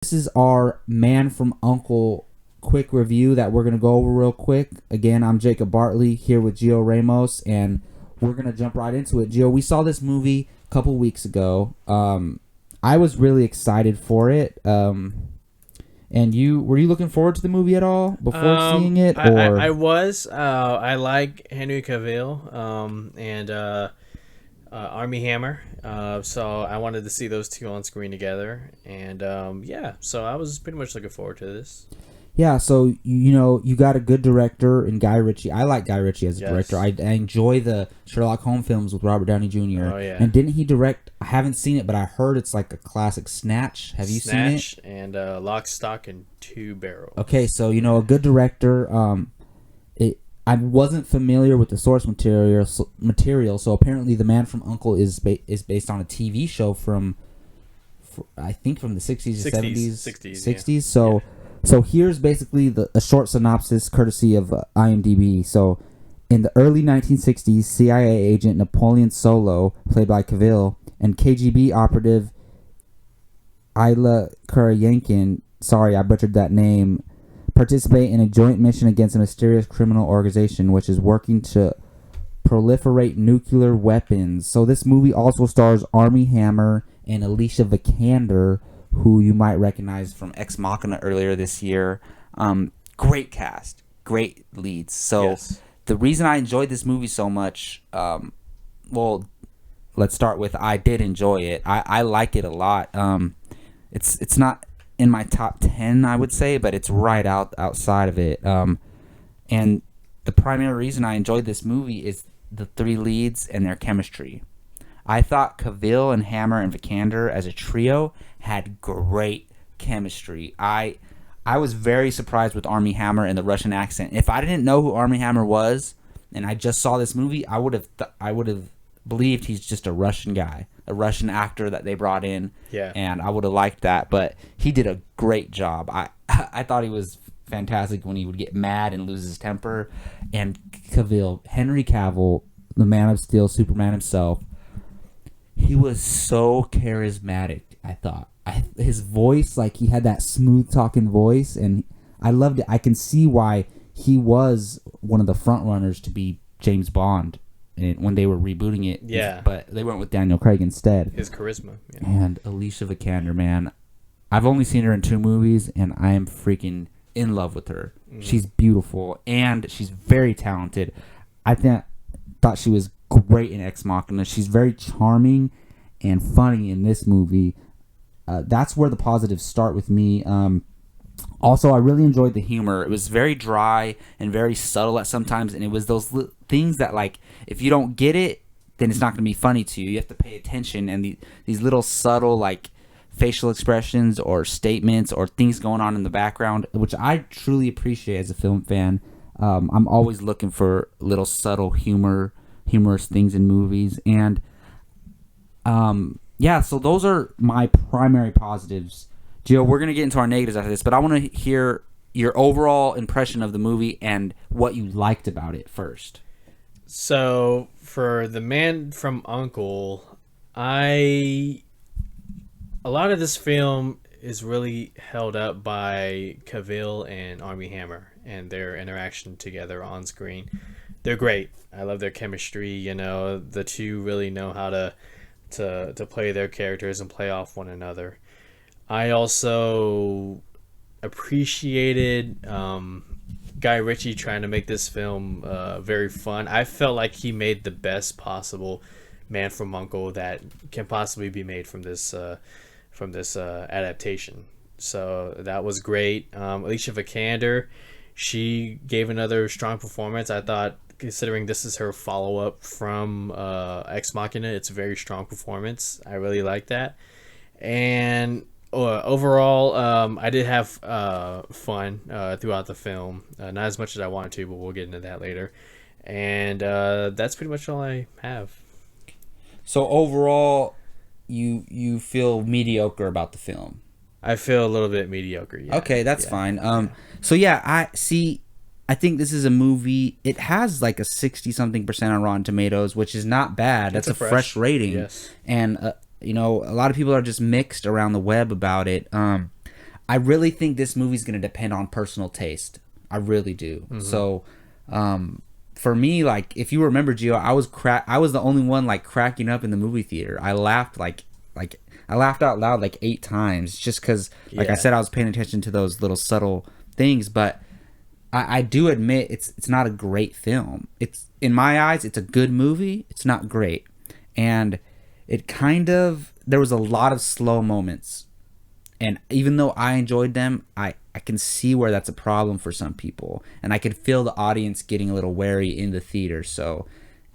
This is our Man from Uncle quick review that we're going to go over real quick. Again, I'm Jacob Bartley here with Gio Ramos, and we're going to jump right into it. Gio, we saw this movie a couple weeks ago. I was really excited for it. And were you looking forward to the movie at all before seeing it? I was. I like Henry Cavill and Armie Hammer. So I wanted to see those two on screen together. And so I was pretty much looking forward to this. Yeah, so you got a good director in Guy Ritchie. I like Guy Ritchie as a director. I enjoy the Sherlock Holmes films with Robert Downey Jr. Oh, yeah. And didn't he direct? I haven't seen it, but I heard it's like a classic. Snatch. Have you seen it? Snatch and Lock, Stock, and Two Barrels. Okay, so a good director. I wasn't familiar with the source material. So apparently, The Man from U.N.C.L.E. is based on a TV show from I think from the 60s or 70s. Yeah. So here's basically a short synopsis courtesy of IMDb. So in the early 1960s, CIA agent Napoleon Solo, played by Cavill, and KGB operative Ilya Kuryankin, sorry I butchered that name, participate in a joint mission against a mysterious criminal organization which is working to proliferate nuclear weapons. So this movie also stars Armie Hammer and Alicia Vikander, who you might recognize from Ex Machina earlier this year. Great cast, great leads. So the reason I enjoyed this movie so much, well, let's start with I did enjoy it. I like it a lot. It's not in my top 10, I would say, but it's right outside of it. And the primary reason I enjoyed this movie is the three leads and their chemistry. I thought Cavill and Hammer and Vikander as a trio had great chemistry. I was very surprised with Armie Hammer and the Russian accent. If I didn't know who Armie Hammer was and I just saw this movie, I would have believed he's just a Russian guy, a Russian actor that they brought in. Yeah. And I would have liked that, but he did a great job. I thought he was fantastic when he would get mad and lose his temper. And Cavill, Henry Cavill, the Man of Steel, Superman himself, he was so charismatic, I thought. His voice, like he had that smooth talking voice, and I loved it. I can see why he was one of the front runners to be James Bond when they were rebooting it. Yeah. But they went with Daniel Craig instead. His charisma. Yeah. And Alicia Vikander, man. I've only seen her in 2 movies, and I am freaking in love with her. Mm-hmm. She's beautiful, and she's very talented. I thought she was great in Ex Machina. She's very charming and funny in this movie. That's where the positives start with me. Also, I really enjoyed the humor. It was very dry and very subtle at sometimes, and it was those things that, like, if you don't get it, then it's not going to be funny to you. You have to pay attention, and these little subtle, like, facial expressions or statements or things going on in the background, which I truly appreciate as a film fan. I'm always looking for little subtle humorous things in movies, and so those are my primary positives. Gio, we're going to get into our negatives after this, but I want to hear your overall impression of the movie and what you liked about it first. So for The Man from U.N.C.L.E., a lot of this film is really held up by Cavill and Armie Hammer and their interaction together on screen. They're great. I love their chemistry. The two really know how to play their characters and play off one another. I also appreciated Guy Ritchie trying to make this film very fun. I felt like he made the best possible Man from U.N.C.L.E. that can possibly be made from this adaptation. So that was great. Alicia Vikander, she gave another strong performance. I thought, considering this is her follow-up from Ex Machina, it's a very strong performance. I really like that. And overall, I did have fun throughout the film. Not as much as I wanted to, but we'll get into that later. And that's pretty much all I have. So overall, you feel mediocre about the film? I feel a little bit mediocre, yeah. Okay, that's fine. So yeah, I think this is a movie. It has like a 60-something% on Rotten Tomatoes, which is not bad. That's a fresh rating. Yes. And a lot of people are just mixed around the web about it. I really think this movie's going to depend on personal taste. I really do. Mm-hmm. So, for me, like, if you remember, Gio, I was the only one like cracking up in the movie theater. I laughed I laughed out loud like 8 times just because, like I said, I was paying attention to those little subtle things. But I do admit it's not a great film. It's, in my eyes, it's a good movie. It's not great, and there was a lot of slow moments. And even though I enjoyed them, I can see where that's a problem for some people. And I could feel the audience getting a little wary in the theater. So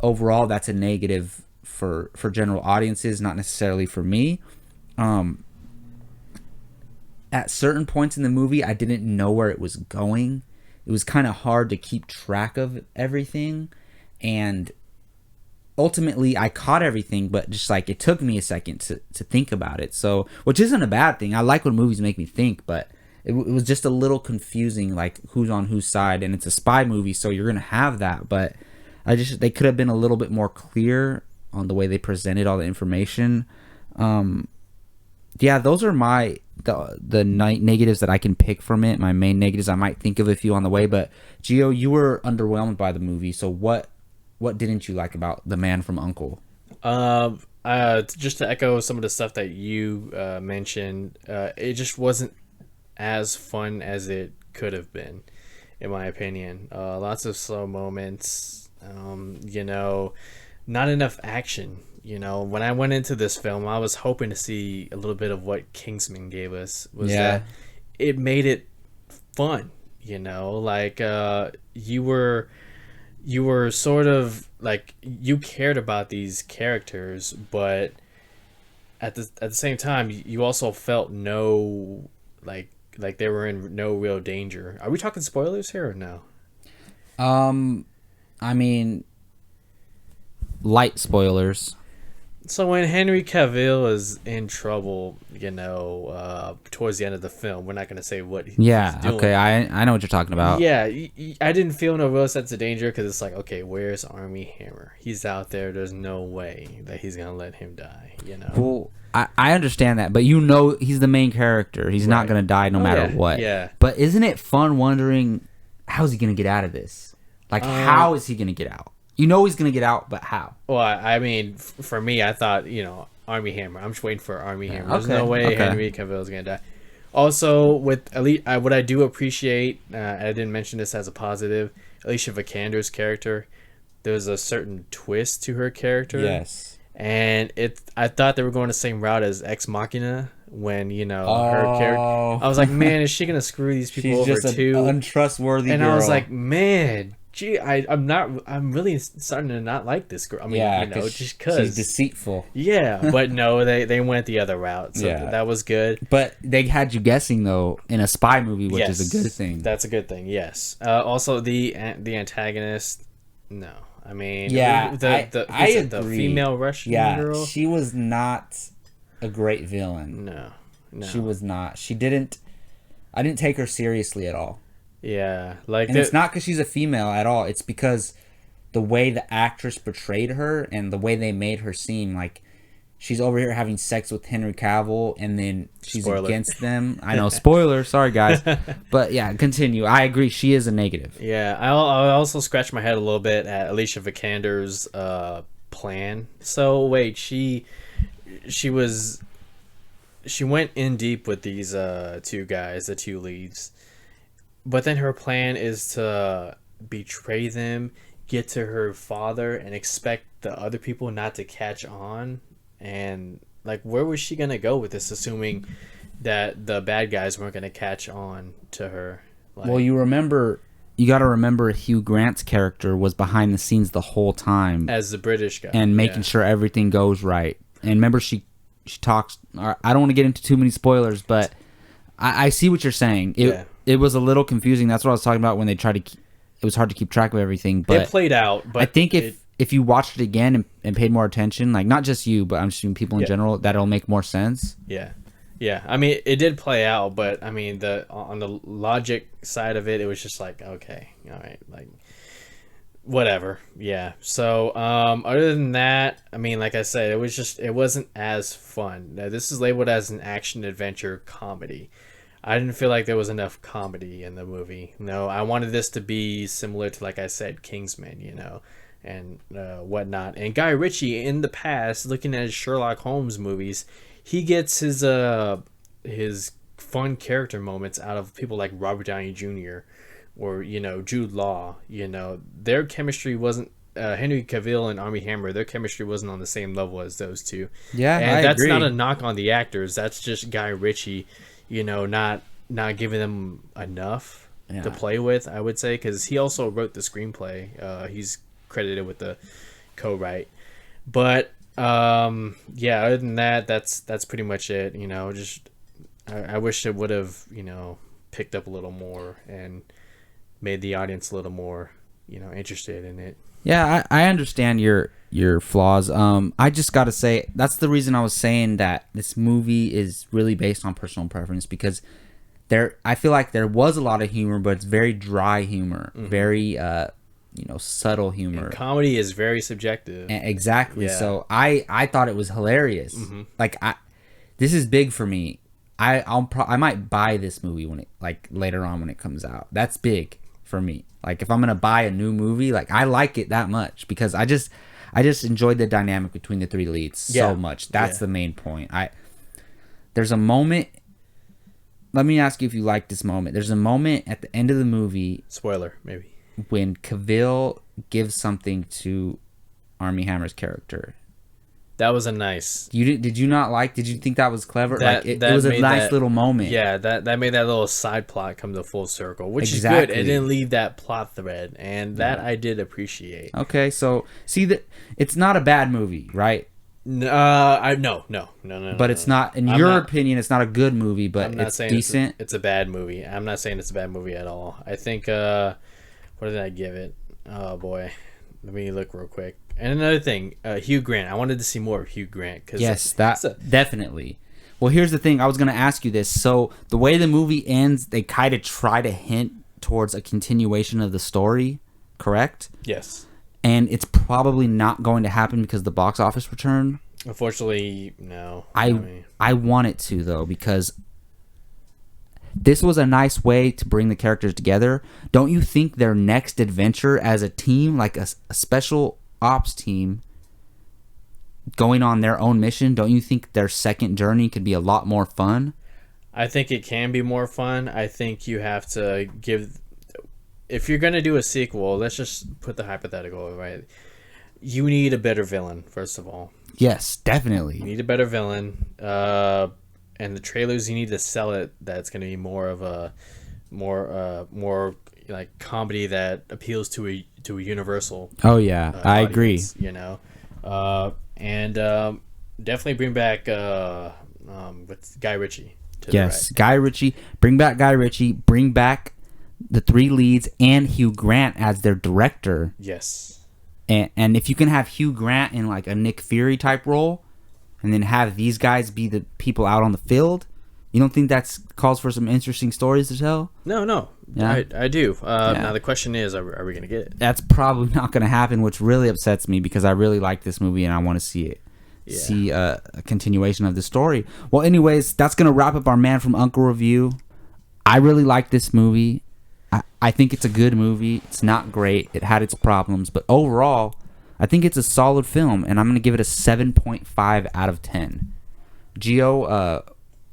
overall, that's a negative for general audiences, not necessarily for me. At certain points in the movie, I didn't know where it was going. It was kind of hard to keep track of everything. And ultimately I caught everything, but just like it took me a second to think about it. So, which isn't a bad thing. I like when movies make me think, but it was just a little confusing, like who's on whose side. And it's a spy movie, so you're gonna have that. But they could have been a little bit more clear on the way they presented all the information. Yeah, those are the negatives that I can pick from it. My main negatives. I might think of a few on the way, but Gio, you were underwhelmed by the movie. So what didn't you like about The Man from U.N.C.L.E? Just to echo some of the stuff that you mentioned, it just wasn't as fun as it could have been, in my opinion. Lots of slow moments, not enough action. When I went into this film, I was hoping to see a little bit of what Kingsman gave us. That it made it fun, like you were sort of like, you cared about these characters, but at the same time you also felt like they were in no real danger. Are we talking spoilers here or no? I mean, light spoilers. So when Henry Cavill is in trouble, towards the end of the film, we're not going to say what he's doing. Okay, I know what you're talking about. Yeah, I didn't feel no real sense of danger because it's like, okay, where's Armie Hammer? He's out there. There's no way that he's going to let him die, Well, I understand that, but he's the main character. He's not going to die no matter what. Yeah. But isn't it fun wondering, how's he going to get out of this? Like, how is he going to get out? He's going to get out, but how? Well, I mean, for me, I thought, Armie Hammer. I'm just waiting for Armie Hammer. There's no way Henry Cavill is going to die. Also, with what I do appreciate, I didn't mention this as a positive, Alicia Vikander's character, there's a certain twist to her character. Yes. And I thought they were going the same route as Ex Machina when, her character. I was like, man, is she going to screw these people over too? She's just an untrustworthy girl. I was like, man, gee, I'm really starting to not like this girl. I mean, just because she's deceitful. Yeah, but no, they went the other route, so that was good. But they had you guessing though in a spy movie, which is a good thing. That's a good thing. Yes. Also, the antagonist, no. I mean, I agree. The female Russian girl. She was not a great villain. No, she was not. I didn't take her seriously at all. Yeah, and it's not because she's a female at all. It's because the way the actress portrayed her and the way they made her seem like she's over here having sex with Henry Cavill, and then she's against them. I know, spoiler. Sorry, guys, but yeah, continue. I agree. She is a negative. Yeah, I also scratched my head a little bit at Alicia Vikander's plan. So wait, she went in deep with these two guys, the two leads. But then her plan is to betray them, get to her father, and expect the other people not to catch on. And, like, where was she going to go with this, assuming that the bad guys weren't going to catch on to her? Like, well, you got to remember Hugh Grant's character was behind the scenes the whole time. As the British guy. And making sure everything goes right. And remember, she talks... I don't want to get into too many spoilers, but I see what you're saying. It was a little confusing. That's what I was talking about when they tried to... It was hard to keep track of everything. But it played out. But I think if you watched it again and paid more attention, like not just you, but I'm just saying people in general, that'll make more sense. Yeah. Yeah. I mean, it did play out, but I mean, on the logic side of it, it was just like, okay, all right, like, whatever. Yeah. So, other than that, I mean, like I said, it wasn't as fun. Now, this is labeled as an action adventure comedy. I didn't feel like there was enough comedy in the movie. No, I wanted this to be similar to, like I said, Kingsman, and whatnot. And Guy Ritchie, in the past, looking at his Sherlock Holmes movies, he gets his fun character moments out of people like Robert Downey Jr. or Jude Law. Their chemistry wasn't. Henry Cavill and Armie Hammer, their chemistry wasn't on the same level as those two. Yeah, and I that's agree. not a knock on the actors. That's just Guy Ritchie, not giving them enough to play with. I would say, because he also wrote the screenplay. He's credited with the co-write. But other than that, that's pretty much it. Just I wish it would have picked up a little more and made the audience a little more interested in it. Yeah, I understand your flaws. I just gotta say that's the reason I was saying that this movie is really based on personal preference, because I feel like there was a lot of humor, but it's very dry humor, very subtle humor. And comedy is very subjective. Exactly. Yeah. So I thought it was hilarious. Like this is big for me. I might buy this movie when it later on when it comes out. That's big for me. Like if I'm gonna buy a new movie, I like it that much because I just enjoyed the dynamic between the three leads so much. That's the main point. There's a moment. Let me ask you if you like this moment. There's a moment at the end of the movie. Spoiler, maybe. When Cavill gives something to Armie Hammer's character. That was a nice. Did you not like? Did you think that was clever? It was a nice little moment. Yeah, that made that little side plot come to full circle, which is good. It didn't leave that plot thread, and that I did appreciate. Okay, so see that it's not a bad movie, right? No. But it's not, in your opinion, it's not a good movie, but it's decent. It's a bad movie. I'm not saying it's a bad movie at all. I think. What did I give it? Oh boy, let me look real quick. And another thing, Hugh Grant. I wanted to see more of Hugh Grant. Yes, definitely. Well, here's the thing. I was going to ask you this. So the way the movie ends, they kind of try to hint towards a continuation of the story, correct? Yes. And it's probably not going to happen because of the box office return. Unfortunately, no. I want it to, though, because this was a nice way to bring the characters together. Don't you think their next adventure as a team, like a special ops team going on their own mission, don't you think their second journey could be a lot more fun? I think it can be more fun. I think you have to if you're going to do a sequel, let's just put the hypothetical, right? You need a better villain, first of all. Yes, definitely. You need a better villain. And the trailers, you need to sell it that it's going to be more of a more like comedy that appeals to a universal. Oh yeah, I agree. And definitely bring back with Guy Ritchie. Yes, Guy Ritchie. Bring back Guy Ritchie. Bring back the three leads and Hugh Grant as their director. Yes. And if you can have Hugh Grant in like a Nick Fury type role, and then have these guys be the people out on the field, you don't think that calls for some interesting stories to tell? No. Yeah? I do. Now the question is, are we going to get it? That's probably not going to happen, which really upsets me because I really like this movie and I want to see it. Yeah. See a continuation of the story. Well, anyways, that's going to wrap up our Man from U.N.C.L.E. review. I really like this movie. I think it's a good movie. It's not great. It had its problems. But overall, I think it's a solid film, and I'm going to give it a 7.5 out of 10. Gio,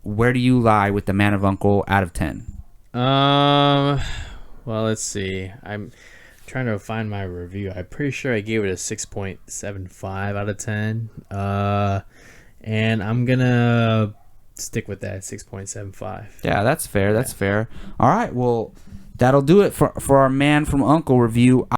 where do you lie with the Man of U.N.C.L.E. out of 10? Well, let's see. I'm trying to find my review. I'm pretty sure I gave it a 6.75 out of 10. And I'm going to stick with that 6.75. Yeah, that's fair. That's fair. All right, well, that'll do it for our Man from U.N.C.L.E. review.